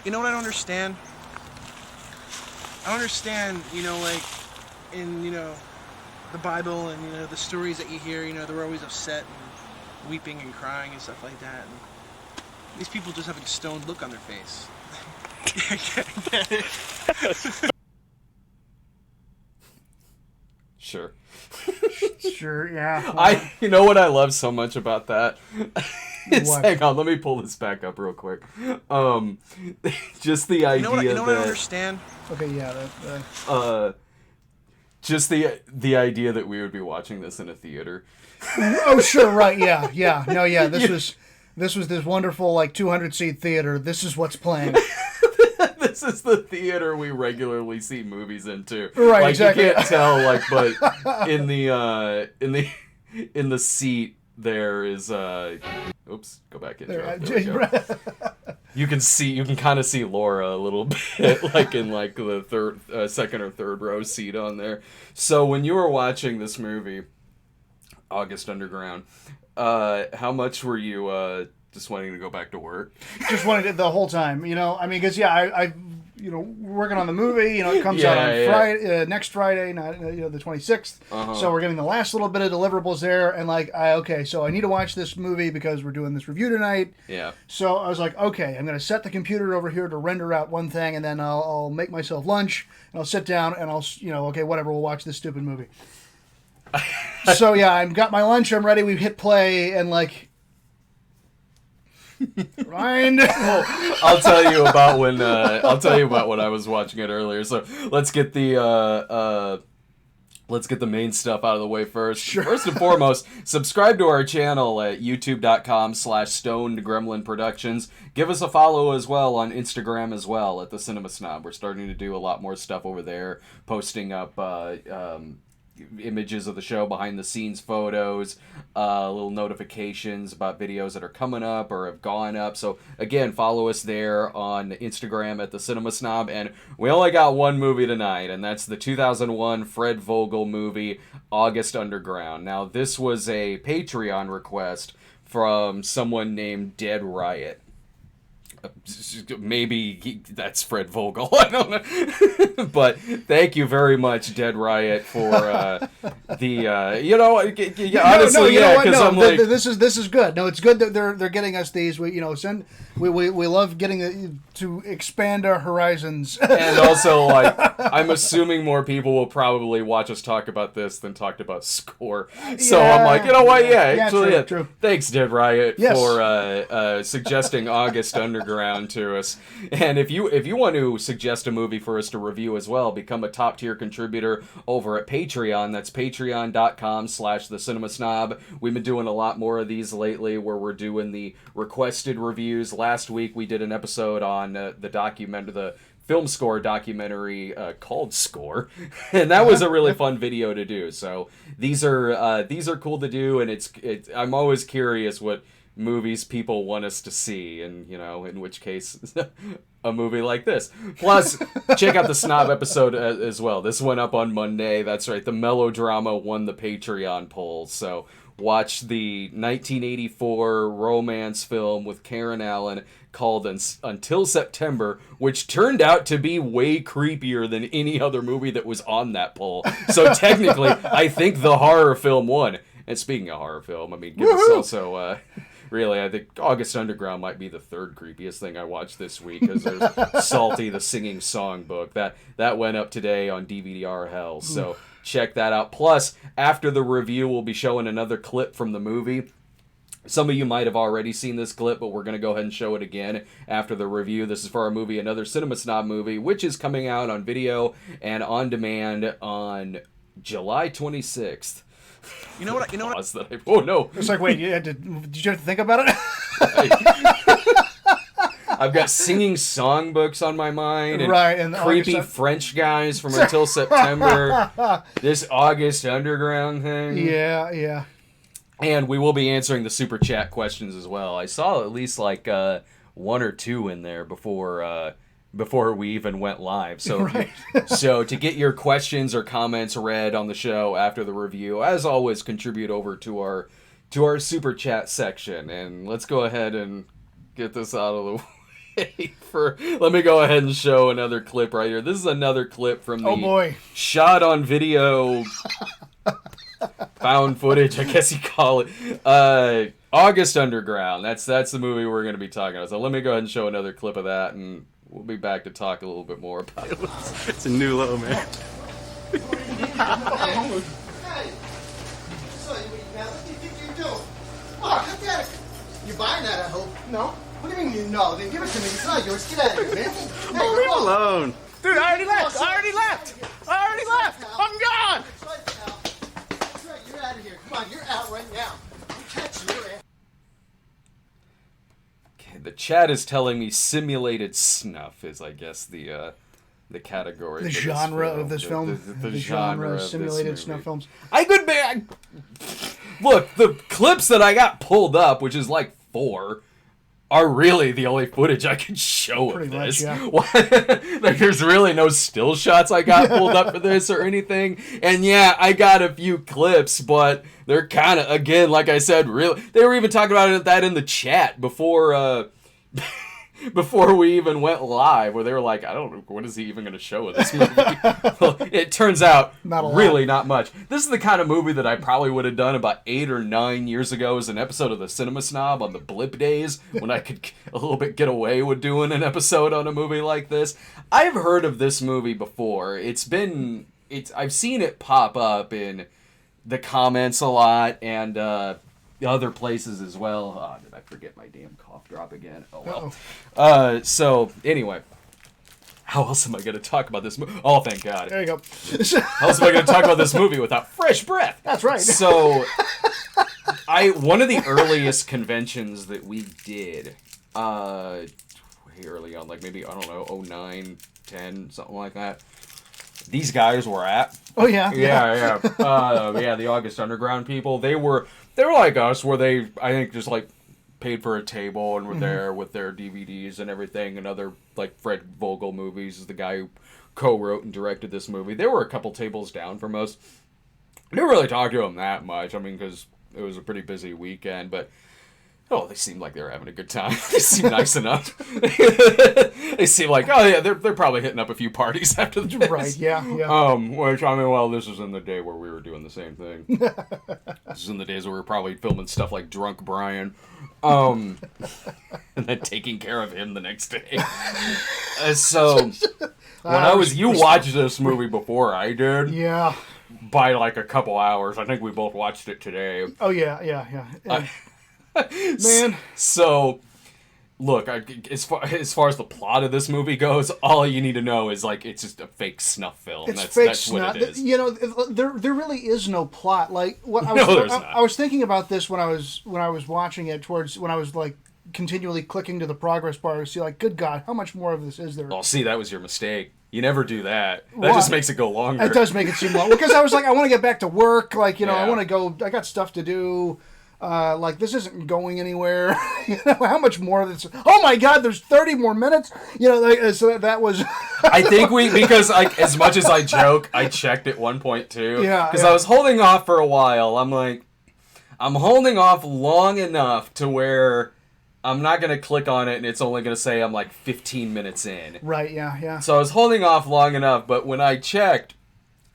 what I don't understand? I don't understand, like in, the Bible and, the stories that you hear, they're always upset and weeping and crying and stuff like that. And these people just have a stoned look on their face. Sure. Sure, yeah. You know what I love so much about that? What? Hang on, let me pull this back up real quick. Just the idea what I don't that understand? Okay, yeah. just the idea that we would be watching this in a theater. Oh, sure, right, yeah. No, yeah, this was this wonderful, 200-seat theater. This is what's playing. This is the theater we regularly see movies into. Right, exactly. You can't tell, but in the seat there is oops, go back in. There we go. You can kind of see Laura a little bit, in the second or third row seat on there. So when you were watching this movie, August Underground, how much were you just wanting to go back to work? Just wanted it the whole time, because I working on the movie, it comes out on Friday, next Friday, not the 26th. Uh-huh. So we're getting the last little bit of deliverables there, and okay, so I need to watch this movie because we're doing this review tonight. Yeah. So I was like, okay, I'm going to set the computer over here to render out one thing, and then I'll make myself lunch, and I'll sit down, and I'll, okay, whatever, we'll watch this stupid movie. So yeah, I've got my lunch, I'm ready, we hit play, and Ryan. I'll tell you about when I was watching it earlier. So let's get the main stuff out of the way first. Sure. First and foremost, subscribe to our channel at youtube.com/stonedgremlin productions. Give us a follow as well on Instagram as well at the Cinema Snob. We're starting to do a lot more stuff over there, posting up images of the show, behind the scenes photos, little notifications about videos that are coming up or have gone up. So again, follow us there on Instagram at the Cinema Snob. And we only got one movie tonight, and that's the 2001 Fred Vogel movie, August Underground. Now, this was a Patreon request from someone named Dead Riot. Maybe that's Fred Vogel. I don't know. But thank you very much, Dead Riot, for honestly, this is good. No, it's good that they're getting us these. We love getting to expand our horizons. And also, I'm assuming more people will probably watch us talk about this than talk about Score. So I'm like, you know what? True. Thanks, Dead Riot, for suggesting August Underground to us. And if you want to suggest a movie for us to review as well, become a top tier contributor over at Patreon. That's patreon.com/thecinemasnob. We've been doing a lot more of these lately where we're doing the requested reviews. Last week we did an episode on the film score documentary called Score, and that was a really fun video to do. So these are cool to do, and I'm always curious what movies people want us to see, and in which case a movie like this. Plus, check out the Snob episode as well. This went up on Monday. That's right, the melodrama won the Patreon poll. So watch the 1984 romance film with Karen Allen called Until September, which turned out to be way creepier than any other movie that was on that poll. So technically, I think the horror film won. And speaking of horror film, give us also... Really, I think August Underground might be the third creepiest thing I watched this week, because there's Salty, the Singing Songbook. That went up today on DVD-R Hell, so check that out. Plus, after the review, we'll be showing another clip from the movie. Some of you might have already seen this clip, but we're going to go ahead and show it again after the review. This is for our movie, Another Cinema Snob Movie, which is coming out on video and on demand on July 26th. You know what? Oh no! It's like, wait, did you have to think about it? I've got Singing Songbooks on my mind, and, right, and creepy French guys from Until September. This August Underground thing. Yeah. And we will be answering the super chat questions as well. I saw at least one or two in there before we even went live. So, right. So to get your questions or comments read on the show after the review, as always, contribute over to our super chat section. And let's go ahead and get this out of the way. Let me go ahead and show another clip right here. This is another clip from the shot on video found footage, I guess you call it. August Underground. That's the movie we're going to be talking about. So let me go ahead and show another clip of that, and we'll be back to talk a little bit more about it. It's a new low, man. Hey, so what do you think you're doing? What? Cut that. You're buying that, I hope. No. What do you mean you know? Then give it to me. It's not yours. Get out of here, man. Hey, Oh, leave him alone. Dude, I already left. I'm gone. That's right, pal. That's right. You're out of here. Come on, you're out right now. I'm catching your ass. Okay, the chat is telling me simulated snuff is, I guess, the category. The for genre of this film. The genre of simulated this snuff movie. films. I could be. Look, the clips that I got pulled up, which is like 4, are really the only footage I can show Pretty of this. much, yeah. Like, there's really no still shots I got pulled up for this or anything. And yeah, I got a few clips, but they're kind of, again, like I said, really. They were even talking about that in the chat before. Before we even went live, where they were like, I don't know, what is he even going to show in this movie? Well, it turns out, really not much. This is the kind of movie that I probably would have done about 8 or 9 years ago as an episode of the Cinema Snob on the blip days, when I could a little bit get away with doing an episode on a movie like this. I've heard of this movie before. I've seen it pop up in the comments a lot, and other places as well. Oh, did I forget my damn cough drop again? Oh well. So anyway, how else am I going to talk about this movie? Oh, thank God. There you go. How else am I going to talk about this movie without fresh breath? That's right. So, one of the earliest conventions that we did, way early on, like maybe, I don't know, 09, 10, something like that. These guys were at. Oh yeah. Yeah. The August Underground people. They were like us, where they, I think, just like paid for a table and were there with their DVDs and everything, and other, like, Fred Vogel movies is the guy who co-wrote and directed this movie. They were a couple tables down from us. I didn't really talk to them that much, I mean, because it was a pretty busy weekend, but they seemed like they were having a good time. They seemed nice enough. They seemed like, oh yeah, they're probably hitting up a few parties after this. Right, yeah. Which, I mean, well, this is in the day where we were doing the same thing. This is in the days where we were probably filming stuff like Drunk Brian. And then taking care of him the next day. So, you watched this movie before I did. Yeah. By like a couple hours. I think we both watched it today. Oh yeah. Man. So, look, as far as the plot of this movie goes, all you need to know is, like, it's just a fake snuff film. That's snuff. What it is. You know, there really is no plot. Like what I not. was thinking about this when I was watching it, towards when I was like continually clicking to the progress bar to see, like, good God, how much more of this is there? Well, see, that was your mistake. You never do that. That just makes it go longer. It does make it seem long, because I was like, I want to get back to work. Like, you know, I want to go. I got stuff to do. Like, this isn't going anywhere. You know, how much more of this? Oh my God, there's 30 more minutes. You know, like, so that was. I think because, like, as much as I joke, I checked at one point too. Yeah. Because I was holding off for a while. I'm like, I'm holding off long enough to where I'm not gonna click on it and it's only gonna say I'm like 15 minutes in. Right. Yeah. So I was holding off long enough, but when I checked,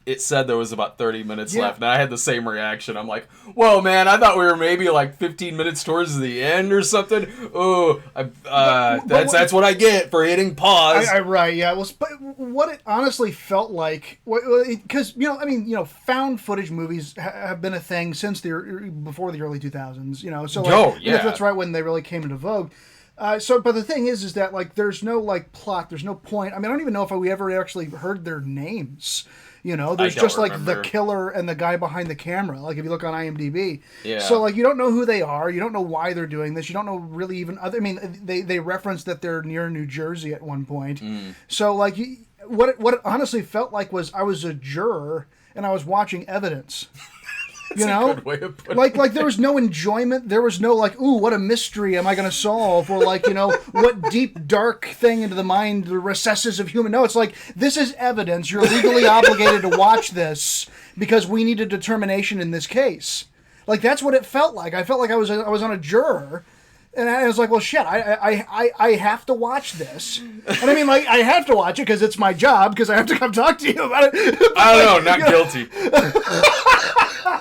it said there was about 30 minutes left, and I had the same reaction. I'm like, whoa, man, I thought we were maybe like 15 minutes towards the end or something. Oh, that's what I get for hitting pause. Right, yeah. Well, but what it honestly felt like, because, found footage movies have been a thing since before the early 2000s, you know. So, that's right when they really came into vogue. But the thing is that, like, there's no, like, plot, there's no point. I mean, I don't even know if we ever actually heard their names. You know, there's just like the killer and the guy behind the camera. Like, if you look on IMDb, so like, you don't know who they are. You don't know why they're doing this. You don't know really even other. I mean, they reference that they're near New Jersey at one point. So like, what it honestly felt like was I was a juror and I was watching evidence. That's a good way of putting like there was no enjoyment. There was no, like, ooh, what a mystery am I going to solve? Or, like, you know, what deep, dark thing into the mind, the recesses of human. No, it's like, this is evidence. You're legally obligated to watch this because we need a determination in this case. Like, that's what it felt like. I felt like I was on a juror. And I was like, well, shit, I have to watch this. And I mean, like, I have to watch it because it's my job, because I have to come talk to you about it. I don't know, not guilty.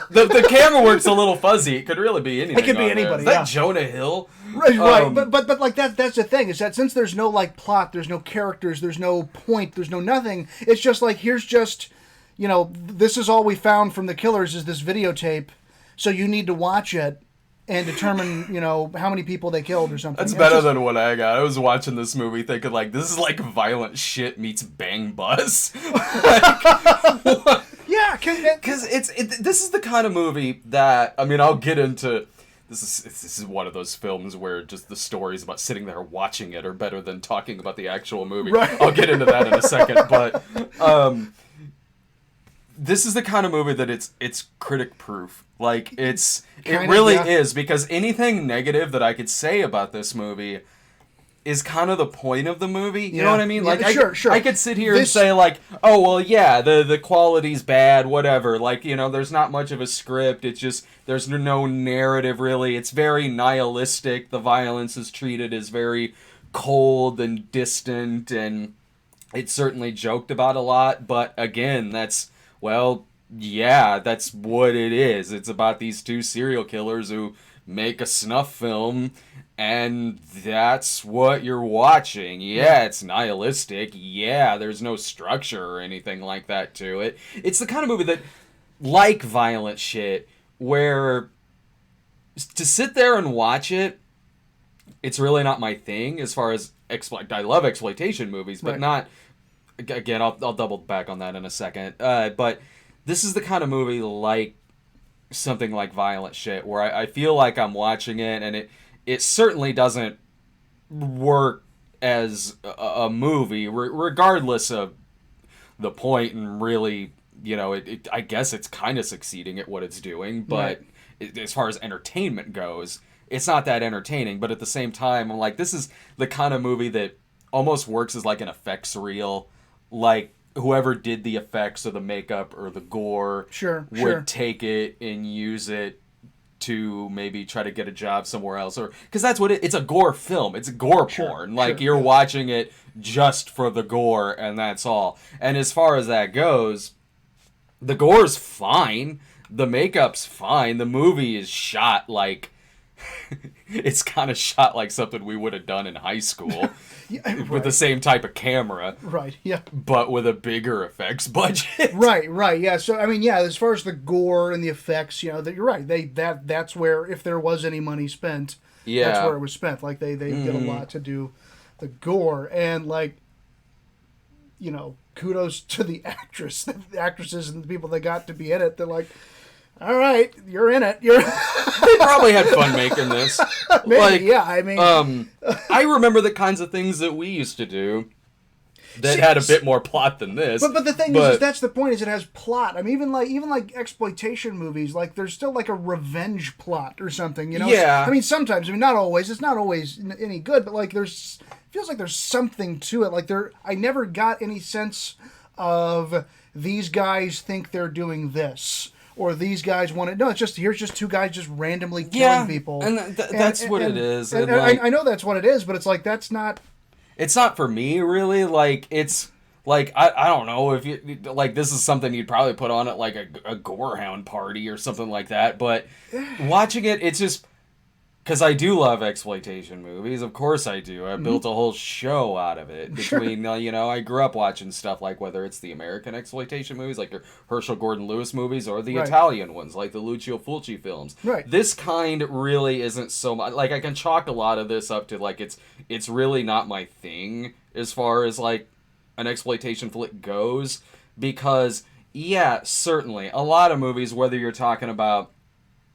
the camera work's a little fuzzy. It could really be anything. It could be anybody. Is that Jonah Hill? Right. But like that's the thing, is that since there's no like plot, there's no characters, there's no point, there's no nothing. It's just like, here's just, this is all we found from the killers is this videotape. So you need to watch it and determine, how many people they killed or something. That's better than what I got. I was watching this movie thinking, like, this is like Violent Shit meets Bang Bus. Yeah, because this is the kind of movie that, I mean, I'll get into. This is one of those films where just the stories about sitting there watching it are better than talking about the actual movie. Right. I'll get into that in a second, but this is the kind of movie that it's critic proof. Like, it really is, because anything negative that I could say about this movie is kind of the point of the movie. You know what I mean? Like, sure. I could sit here and say, like, oh, well, yeah, the quality's bad, whatever. Like, there's not much of a script. It's just, there's no narrative, really. It's very nihilistic. The violence is treated as very cold and distant, and it's certainly joked about a lot. But, again, that's what it is. It's about these two serial killers who make a snuff film, and that's what you're watching. Yeah, it's nihilistic. Yeah, there's no structure or anything like that to it. It's the kind of movie that, like Violent Shit, where to sit there and watch it, it's really not my thing as far as I love exploitation movies, but not. Again, I'll double back on that in a second. But this is the kind of movie like something like Violent Shit, where I feel like I'm watching it, and it certainly doesn't work as a movie, regardless of the point, and really, I guess it's kind of succeeding at what it's doing, but as far as entertainment goes, it's not that entertaining. But at the same time, I'm like, this is the kind of movie that almost works as like an effects reel. Like, whoever did the effects or the makeup or the gore would take it and use it to maybe try to get a job somewhere else, or because that's what it's a gore film. It's gore porn. Like, you're watching it just for the gore, and that's all. And as far as that goes, the gore's fine, the makeup's fine, the movie is shot like it's kind of shot like something we would have done in high school. With the same type of camera. Right, yeah. But with a bigger effects budget. Right, yeah. So, I mean, yeah, as far as the gore and the effects, that you're right. That's where, if there was any money spent, that's where it was spent. Like, they did a lot to do the gore. And, like, kudos to the actresses and the people that got to be in it. They're like, all right, you're in it. They probably had fun making this. Maybe, yeah. I mean, I remember the kinds of things that we used to do that had a bit more plot than this. But the thing is that's the point. Is it has plot. I mean, even like exploitation movies, like there's still like a revenge plot or something. Yeah. I mean, sometimes. I mean, not always. It's not always any good. But like, feels like there's something to it. Like I never got any sense of these guys think they're doing this. Or these guys want to... No, it's just... Here's just two guys just randomly killing people. And that's what it is. And I know that's what it is, but it's like, that's not... It's not for me, really. Like, it's... Like, I don't know if you... Like, this is something you'd probably put on at, like, a Gorehound party or something like that. But watching it, it's just... Because I do love exploitation movies. Of course I do. I built a whole show out of it. Between, I grew up watching stuff like, whether it's the American exploitation movies, like the Herschel Gordon Lewis movies, or the Italian ones, like the Lucio Fulci films. Right. This kind really isn't so much... Like, I can chalk a lot of this up to, like, it's really not my thing as far as, like, an exploitation flick goes. Because, yeah, certainly, a lot of movies, whether you're talking about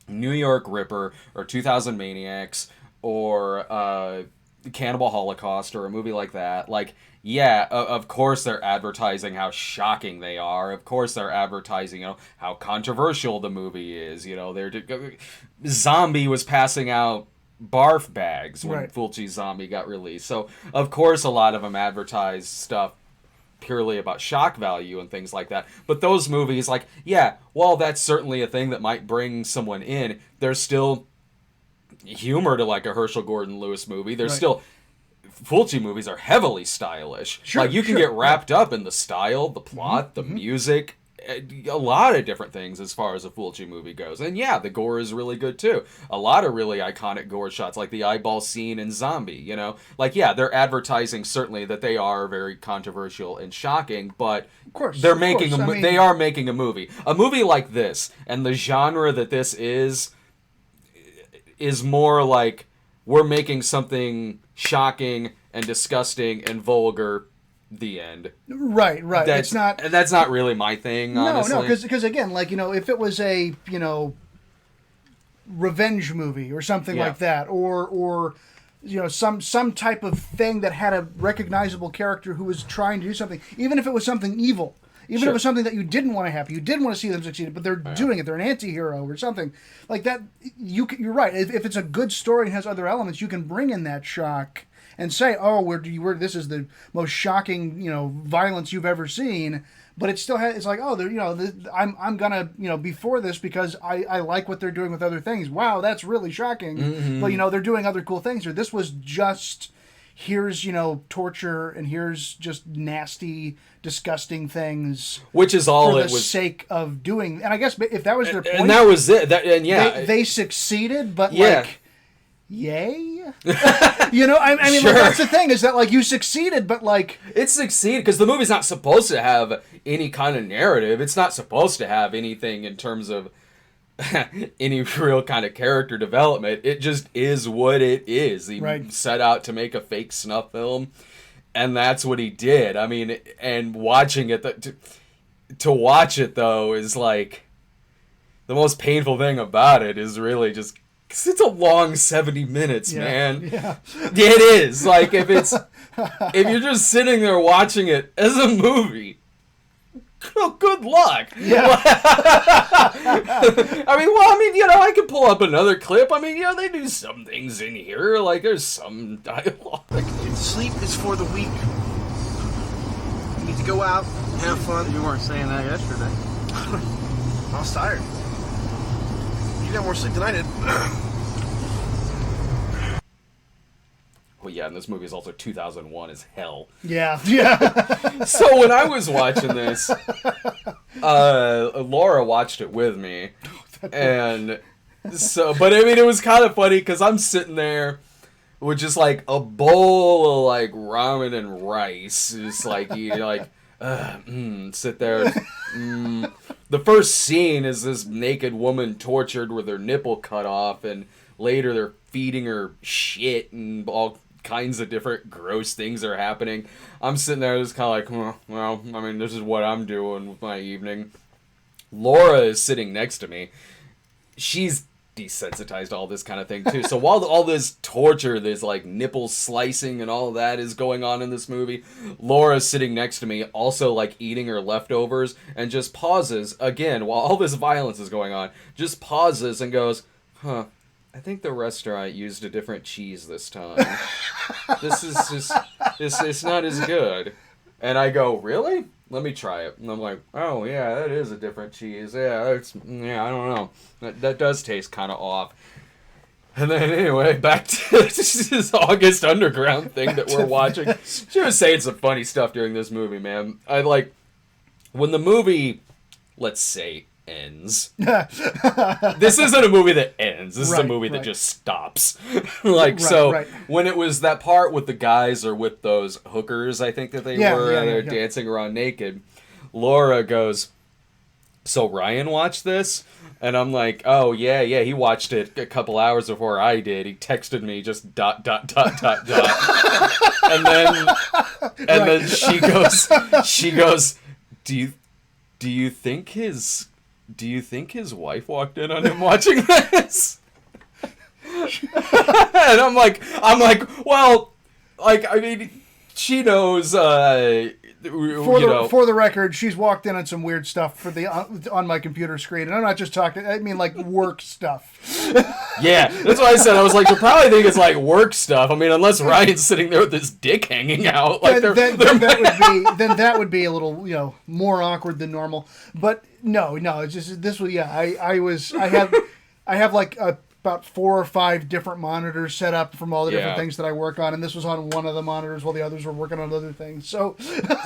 New York Ripper or 2000 Maniacs or Cannibal Holocaust or a movie like that, like, yeah, of course they're advertising how shocking they are. Of course they're advertising, how controversial the movie is. Zombie was passing out barf bags when Fulci's Zombie got released. So, of course, a lot of them advertise stuff purely about shock value and things like that. But those movies, like, yeah, while that's certainly a thing that might bring someone in, there's still humor to like a Herschel Gordon Lewis movie. There's Right. still Fulci movies are heavily stylish. Sure, like you can sure, get wrapped up in the style, the plot, the music, a lot of different things as far as a Fulci movie goes. And yeah, the gore is really good too. A lot of really iconic gore shots, like the eyeball scene in Zombie. You know, like yeah, they're advertising certainly that they are very controversial and shocking, but Of course, they're of making course. I mean- they are making a movie. A movie like this and the genre that this is more like we're making something shocking and disgusting and vulgar. The end. Right. It's not. That's not really my thing. Honestly. No, because again, like, you know, if it was a, you know, revenge movie or something Yeah. like that, or you know, some type of thing that had a recognizable character who was trying to do something, even if it was something evil, even if Sure. it was something that you didn't want to happen, you didn't want to see them succeed, but they're doing it, they're an anti-hero or something like that. You're right. If it's a good story and has other elements, you can bring in that shock and say, oh, this is the most shocking, you know, violence you've ever seen. But it still has. It's like, oh, you know, I'm gonna, you know, be for this because I like what they're doing with other things. Wow, that's really shocking. Mm-hmm. But you know, they're doing other cool things. Or this was just, here's, you know, torture and here's just nasty, disgusting things. Which is all for it the was. sake of doing. And I guess if that was their point, And that was it. And yeah, they succeeded. But Yeah. like, yay. You know, I mean, Sure. like, that's the thing is that like you succeeded, but like. it succeeded because the movie's not supposed to have any kind of narrative. It's not supposed to have anything in terms of any real kind of character development. It just is what it is. He Right. set out to make a fake snuff film, and that's what he did. I mean, and watching it, to watch it though is like the most painful thing about it is really just. 'Cause it's a long 70 minutes, man. Yeah. It is. Like, if you're just sitting there watching it as a movie, good luck. Yeah. I mean, you know, I could pull up another clip. I mean, you know, they do some things in here. Like, there's some dialogue. Sleep is for the weak. You need to go out, have fun. You weren't saying that yesterday. I was tired. You got more sleep than I did. Well, yeah, and this movie is also 2001 as hell. Yeah. So when I was watching this, Laura watched it with me, and so, but I mean, it was kind of funny because I'm sitting there with just like a bowl of like ramen and rice, just like you like, sit there. The first scene is this naked woman tortured with her nipple cut off, and later they're feeding her shit and all kinds of different gross things are happening. I'm sitting there just kind of like, well, I mean, this is what I'm doing with my evening. Laura is sitting next to me. She's desensitized to all this kind of thing too. So while all this torture, this like nipple slicing and all of that is going on in this movie, Laura's sitting next to me also like eating her leftovers and just pauses again while all this violence is going on, just pauses and goes, I think the restaurant used a different cheese this time. This is just, it's not as good. And I go, really? Let me try it. And I'm like, oh yeah, that is a different cheese. Yeah, I don't know. That does taste kind of off. And then anyway, back to this August Underground thing that we're watching. She was saying some funny stuff during this movie, man. I like, when the movie, let's say, ends. This isn't a movie that ends. This is a movie that just stops. When it was that part with the guys or with those hookers, I think that they were, and they're dancing around naked, Laura goes, so Ryan watched this? And I'm like, oh, yeah, he watched it a couple hours before I did. He texted me just ... And then she goes, do you think his wife walked in on him watching this? And I'm like, well, like, I mean, she knows, For the record, she's walked in on some weird stuff on my computer screen, and I'm not just talking. I mean, like work stuff. Yeah, that's what I said. I was like, you probably think it's like work stuff. I mean, unless Ryan's sitting there with his dick hanging out, like then that would be a little, more awkward than normal. But no, it's just this was I have like about 4 or 5 different monitors set up from all the different Yeah. things that I work on, and this was on one of the monitors while the others were working on other things. So,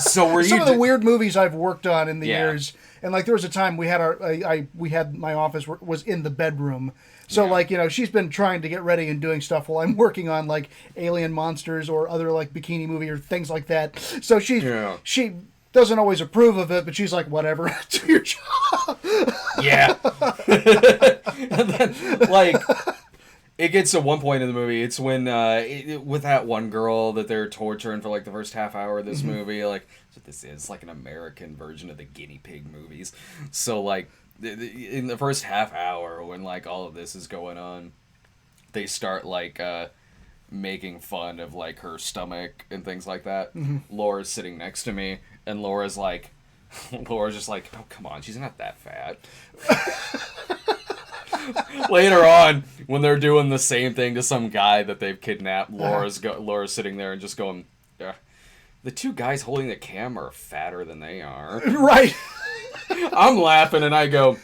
So were some you of the weird movies I've worked on in the Yeah. years, and like there was a time we had we had my office was in the bedroom. So Yeah. like, you know, she's been trying to get ready and doing stuff while I'm working on like Alien Monsters or other like bikini movie or things like that. So she doesn't always approve of it, but she's like, whatever, do your job. Yeah. And then, like, it gets to one point in the movie. It's when, with that one girl that they're torturing for, like, the first half hour of this movie. Like, that's what this is. Like an American version of the guinea pig movies. So, like, in the first half hour, when, like, all of this is going on, they start, like, making fun of, like, her stomach and things like that. Laura's sitting next to me, and Laura's like, Laura's just like, oh, come on, she's not that fat. Later on, when they're doing the same thing to some guy that they've kidnapped, Laura's sitting there and just going, the two guys holding the camera are fatter than they are. Right. I'm laughing and I go,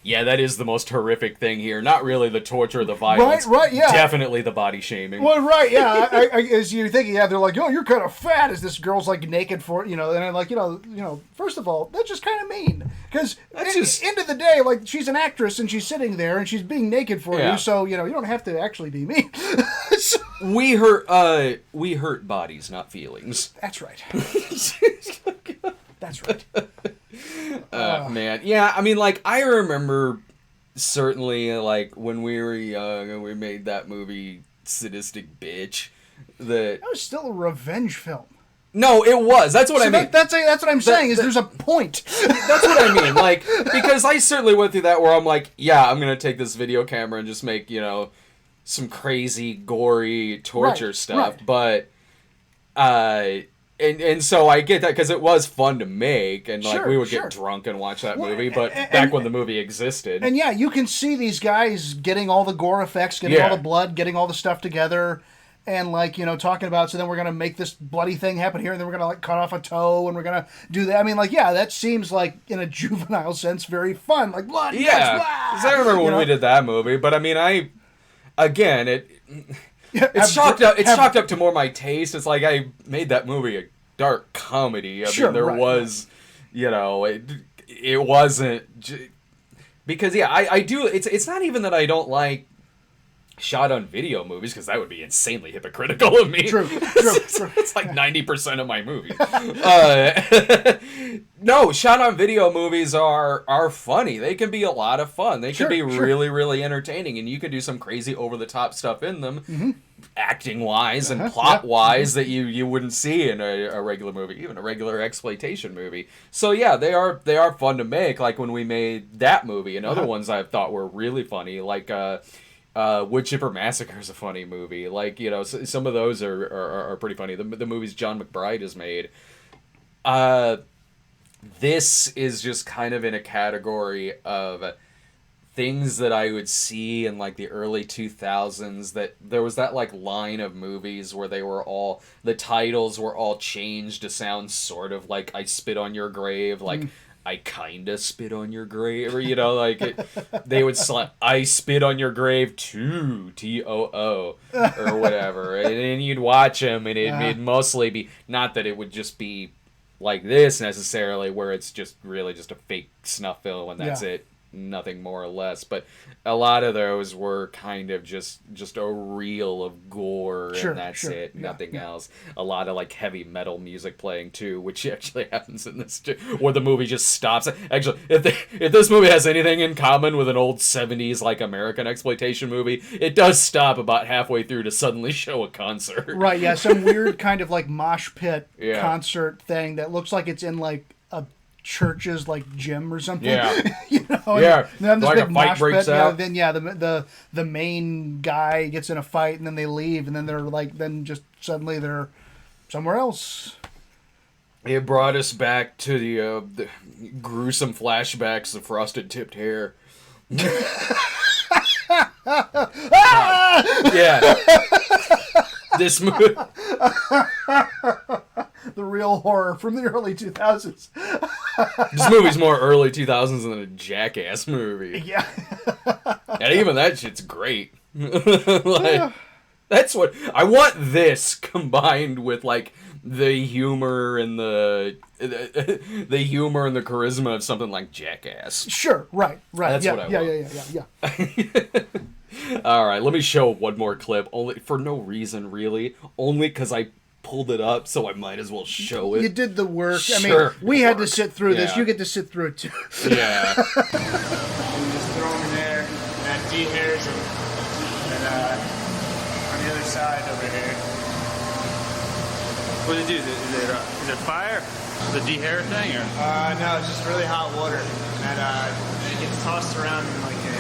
yeah, that is the most horrific thing here. Not really the torture or the violence. Right, yeah. Definitely the body shaming. Well, right, yeah. I, as you're thinking, yeah, they're like, oh, you're kind of fat. As this girl's like naked for, you know, and I'm like, you know, first of all, that's just kind of mean because end of the day, like she's an actress and she's sitting there and she's being naked for you, so you know you don't have to actually be mean. So, we hurt bodies, not feelings. that's right. That's right. Man, yeah, I mean, like, I remember certainly, like, when we were young and we made that movie, Sadistic Bitch, that... That was still a revenge film. No, it was. That's what I mean. That's what I'm saying, is there's a point. That's what I mean. Like, because I certainly went through that where I'm like, yeah, I'm going to take this video camera and just make, you know, some crazy, gory torture stuff. Right. But, And so I get that because it was fun to make, and like Sure, we would sure. get drunk and watch that Well, movie. But and- back when the movie existed, And yeah, you can see these guys getting all the gore effects, getting all the blood, getting all the stuff together, and like, you know, talking about, so then we're going to make this bloody thing happen here, and then we're going to like cut off a toe, and we're going to do that. I mean, like, yeah, that seems like, in a juvenile sense, very fun. Like, blood, yeah, yes, because I remember when we did that movie. But I mean, it's chalked up to more my taste. It's like I made that movie a dark comedy. I mean, there was, you know, it wasn't because I do. It's not even that I don't like shot on video movies, because that would be insanely hypocritical of me. True. It's like 90% of my movies. No, shot on video movies are funny. They can be a lot of fun. They can be really, really entertaining, and you can do some crazy over the top stuff in them, acting wise and plot wise, that you wouldn't see in a regular movie, even a regular exploitation movie. So yeah, they are fun to make. Like when we made that movie, and other ones I thought were really funny, like Wood Chipper Massacre is a funny movie. Like, you know, some of those are pretty funny. The movies John McBride has made. This is just kind of in a category of things that I would see in like the early 2000s, that there was that like line of movies where the titles were all changed to sound sort of like I Spit on Your Grave, like I kinda spit on your grave, or, you know, like they would I Spit on Your Grave 2, TOO, or whatever, and then you'd watch them, and it'd mostly be, not that it would just be like this necessarily, where it's just really just a fake snuff film and that's it, nothing more or less, but a lot of those were kind of just a reel of gore, and that's it, nothing else. A lot of like heavy metal music playing too, which actually happens in this too, where the movie just stops. Actually, if this movie has anything in common with an old 70s like American exploitation movie, it does stop about halfway through to suddenly show a concert. Right, yeah, some weird kind of like mosh pit concert thing that looks like it's in like a church's like gym or something. You know, and then this like big a fight mosh breaks pit, out. then the main guy gets in a fight, and then they leave, and then they're like, then just suddenly they're somewhere else. It brought us back to the gruesome flashbacks of frosted tipped hair. This movie. The real horror from the early 2000s. This movie's more early 2000s than a Jackass movie. Yeah. And even that shit's great. Like, that's what I want. This combined with like the humor and the humor and the charisma of something like Jackass. Sure, right. That's yeah, what I want. Yeah. All right, let me show one more clip. Only for no reason, really. Only because I pulled it up, so I might as well show it. You did the work. Sure, I mean, we had to sit through this. Yeah. You get to sit through it too. Yeah. Just throw them in there, and that dehairs them. And on the other side over here. What do you do? Is it fire? The dehair thing? Or? No, it's just really hot water. And it gets tossed around in like a,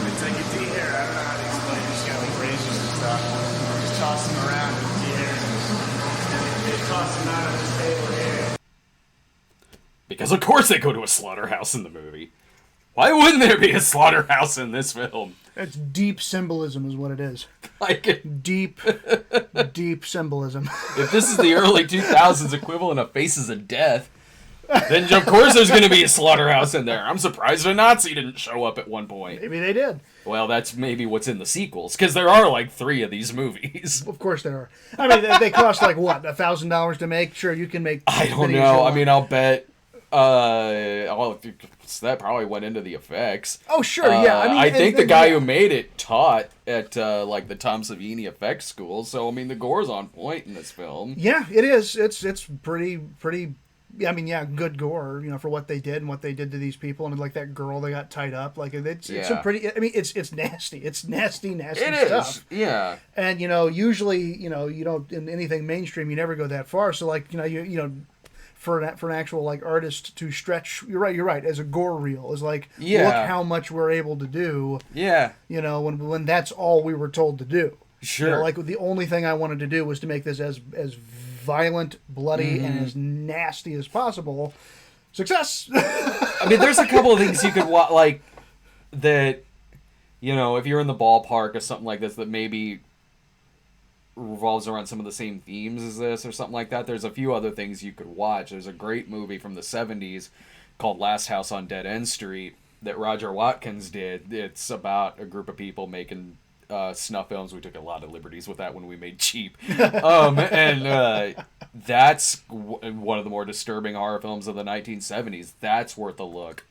it's like a dehair. I don't know how to explain it. It's got like razors and stuff. Just toss them around and dehairs them. And they toss them out of this table here. Because of course they go to a slaughterhouse in the movie. Why wouldn't there be a slaughterhouse in this film? It's deep symbolism is what it is. Like, Deep, deep symbolism. if this is the early 2000s equivalent of Faces of Death, then of course there's going to be a slaughterhouse in there. I'm surprised a Nazi didn't show up at one point. Maybe they did. Well, that's maybe what's in the sequels, because there are like 3 of these movies. Of course there are. I mean, they cost like what, $1,000 to make? Sure, you can make. I don't videos know. you I want. mean, I'll bet. That probably went into the effects. Oh sure, yeah. I mean, I think the guy yeah. who made it taught at like the Tom Savini effects school. So I mean, the gore's on point in this film. Yeah, it is. It's pretty. I mean, yeah, good gore, for what they did and what they did to these people, and like that girl they got tied up. Like it's a Yeah. pretty. I mean, it's nasty. It's nasty It stuff. is, yeah. And usually, you don't in anything mainstream, you never go that far. So like, for an actual like artist to stretch, you're right. As a gore reel, is like, Yeah. look how much we're able to do. Yeah, When that's all we were told to do. sure. Like the only thing I wanted to do was to make this as violent, bloody, and as nasty as possible. Success. I mean, there's a couple of things you could watch, like that. If you're in the ballpark or something like this, that maybe revolves around some of the same themes as this or something like that. There's a few other things you could watch. There's a great movie from the 70s called Last House on Dead End Street that Roger Watkins did. It's about a group of people making snuff films. We took a lot of liberties with that when we made Cheap. That's one of the more disturbing horror films of the 1970s. That's worth a look.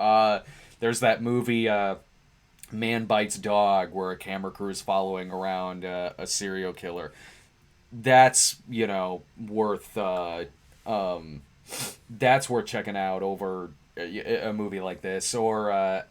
There's that movie Man Bites Dog, where a camera crew is following around a serial killer. That's worth checking out over a movie like this. Or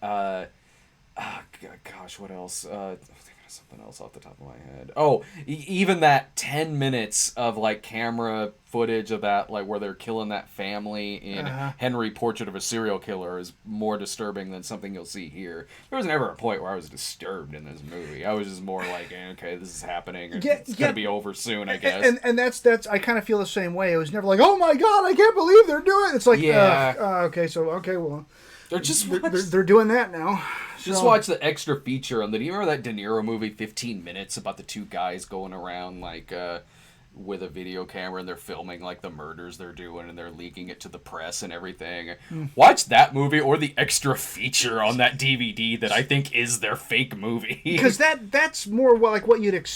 gosh, what else? I think of something else off the top of my head. Oh, even that 10 minutes of like camera footage of that, like where they're killing that family in Henry Portrait of a Serial Killer, is more disturbing than something you'll see here. There was never a point where I was disturbed in this movie. I was just more like, okay, this is happening. It's gonna be over soon, I guess. And that's I kind of feel the same way. It was never like, oh my god, I can't believe they're doing it. It's like, well, they're doing that now. Just watch the extra feature on the. Do you remember that De Niro movie, 15 Minutes, about the 2 guys going around like with a video camera and they're filming like the murders they're doing and they're leaking it to the press and everything? Watch that movie or the extra feature on that DVD that I think is their fake movie. Because that's more like what you'd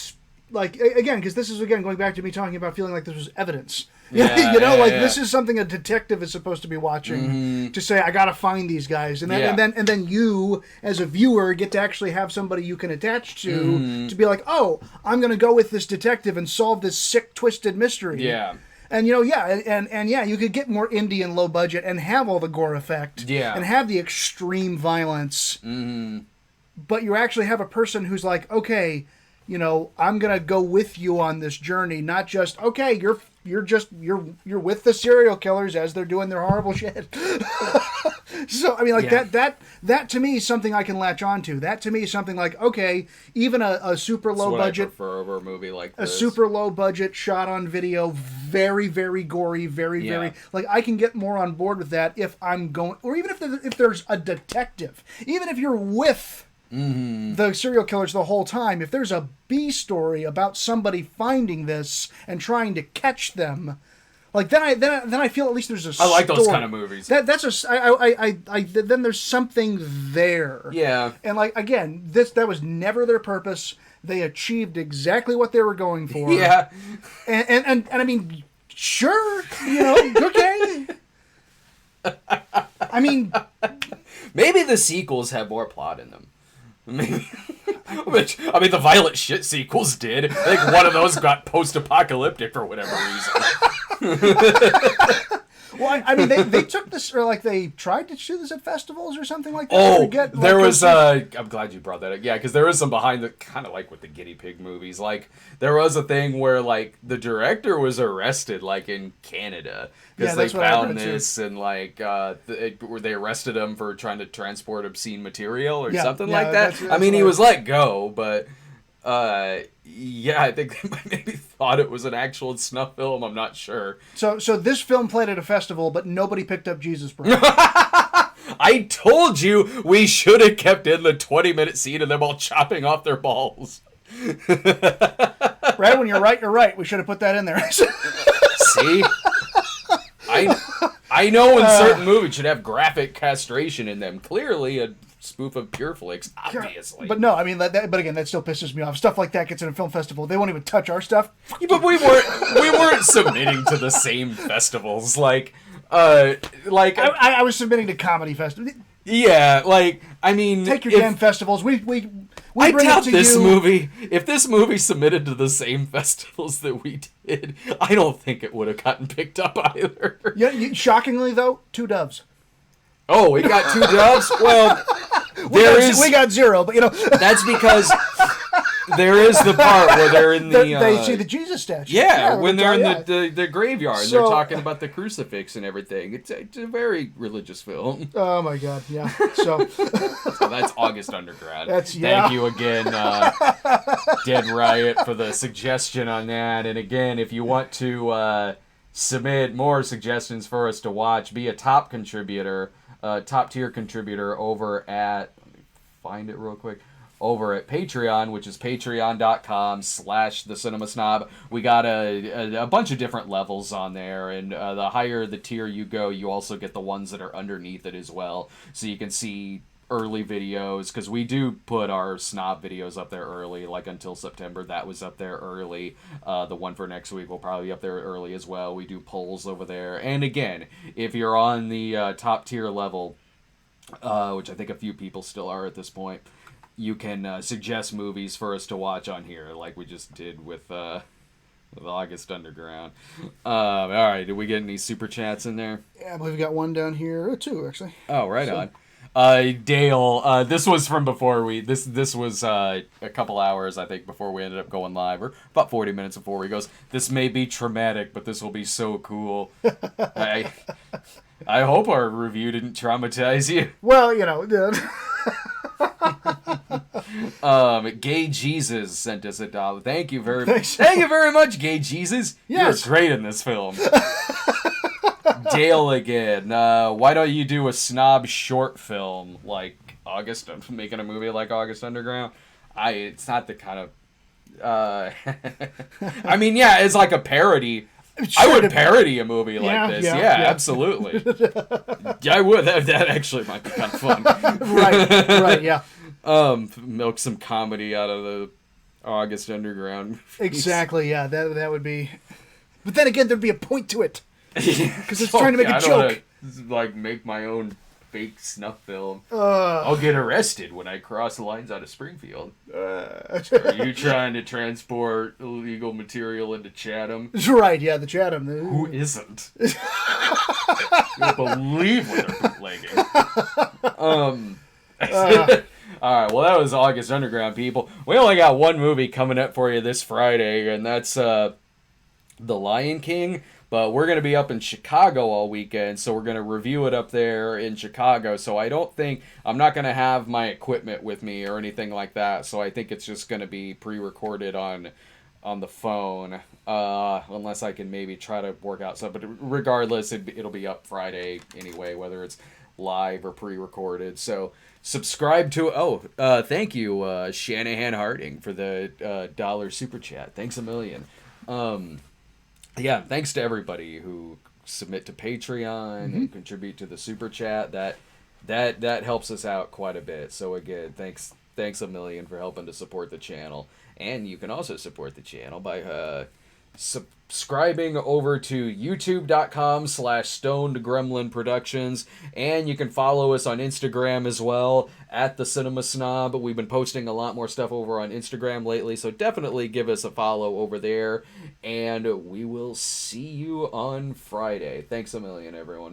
like again, because this is again going back to me talking about feeling like this was evidence. This is something a detective is supposed to be watching to say, I gotta find these guys, and then you as a viewer get to actually have somebody you can attach to be like, oh, I'm gonna go with this detective and solve this sick, twisted mystery. Yeah. And you could get more indie and low budget and have all the gore effect, and have the extreme violence, but you actually have a person who's like, okay, I'm gonna go with you on this journey, not just okay, you're with the serial killers as they're doing their horrible shit. So I mean, like that to me is something I can latch on to. That to me is something like, okay, even a super low budget, I prefer over a movie like this. A super low budget shot on video, very very gory, very like I can get more on board with that if I'm going, or even if there's a detective, even if you're with the serial killers the whole time. If there's a B story about somebody finding this and trying to catch them, Like then I feel at least there's a I like those story. kind of movies. Then there's something there. Yeah. And like again, that was never their purpose. They achieved exactly what they were going for. Yeah. And I mean, sure, okay. I mean, maybe the sequels have more plot in them. Maybe. The Violent Shit sequels did. I think one of those got post-apocalyptic for whatever reason. Well, I mean, they took this, or like they tried to shoot this at festivals or something like that. Oh, there was. I'm glad you brought that up. Yeah, because there was some behind the kind of like with the guinea pig movies. Like there was a thing where like the director was arrested, like in Canada, because they found this and like where they arrested him for trying to transport obscene material or something like that. That's I mean, he was let go, but. Yeah, I think they maybe thought it was an actual snuff film. I'm not sure. So this film played at a festival, but nobody picked up Jesus Bride. I told you we should have kept in the 20-minute scene of them all chopping off their balls. Right? When you're right, you're right. We should have put that in there. See? I know when certain movies should have graphic castration in them. Clearly a spoof of Pure Flix, obviously. But no, I mean, but again, that still pisses me off. Stuff like that gets in a film festival. They won't even touch our stuff. Yeah, but we weren't submitting to the same festivals. I was submitting to comedy festivals. Yeah, I mean, take your damn festivals. We I bring doubt it to this you. movie. If this movie submitted to the same festivals that we did, I don't think it would have gotten picked up either. Yeah, shockingly though, 2 doves. Oh, we got 2 doves? Well, we got 0, but that's because there is the part where they're in the... they see the Jesus statue. Yeah, when they're in the graveyard. So, they're talking about the crucifix and everything. It's a very religious film. Oh, my God, yeah. So that's August Undergrad. Yeah. Thank you again, Dead Riot, for the suggestion on that. And again, if you want to submit more suggestions for us to watch, be a top contributor... top tier contributor over at, let me find it real quick, over at Patreon, which is patreon.com/thecinemasnob. We got a bunch of different levels on there, and the higher the tier you go, you also get the ones that are underneath it as well, so you can see early videos, because we do put our snob videos up there early, like until September. That was up there early. The one for next week will probably be up there early as well. We do polls over there. And again, if you're on the top tier level, which I think a few people still are at this point, you can suggest movies for us to watch on here, like we just did with August Underground. All right, did we get any super chats in there? Yeah, I believe we got one down here. 2, actually. Oh, right on. Dale, this was from before this was a couple hours, I think, before we ended up going live, or about 40 minutes before. He goes, "This may be traumatic, but this will be so cool." I hope our review didn't traumatize you. Well, Gay Jesus sent us $1. Thank you very much. Thank you very much, Gay Jesus. Yes. You're great in this film. Dale again. Why don't you do a snob short film like August? I'm making a movie like August Underground. It's not the kind of. I mean, yeah, it's like a parody. I would parody a movie like this. Yeah, absolutely. Yeah, I would. That actually might be kind of fun. Right. Yeah. Milk some comedy out of the August Underground movies. Exactly. Yeah. That would be. But then again, there'd be a point to it. Because it's trying to make a joke. Like, make my own fake snuff film. I'll get arrested when I cross the lines out of Springfield. Are you trying to transport illegal material into Chatham? Right, yeah, the Chatham. Who isn't? You won't believe what they're bootlegging. Alright, well, that was August Underground, people. We only got one movie coming up for you this Friday, and that's The Lion King. But we're going to be up in Chicago all weekend, so we're going to review it up there in Chicago. So I'm not going to have my equipment with me or anything like that. So I think it's just going to be pre-recorded on the phone, unless I can maybe try to work out something. But regardless, it'll be up Friday anyway, whether it's live or pre-recorded. So subscribe to thank you, Shanahan Harding, for the $1 super chat. Thanks a million. yeah, thanks to everybody who submit to Patreon and contribute to the super chat. That helps us out quite a bit. So again, thanks a million for helping to support the channel. And you can also support the channel by subscribing over to youtube.com/Stoned Gremlin Productions, and you can follow us on Instagram as well at the Cinema Snob. We've been posting a lot more stuff over on Instagram lately, so definitely give us a follow over there, and we will see you on Friday. Thanks a million, everyone.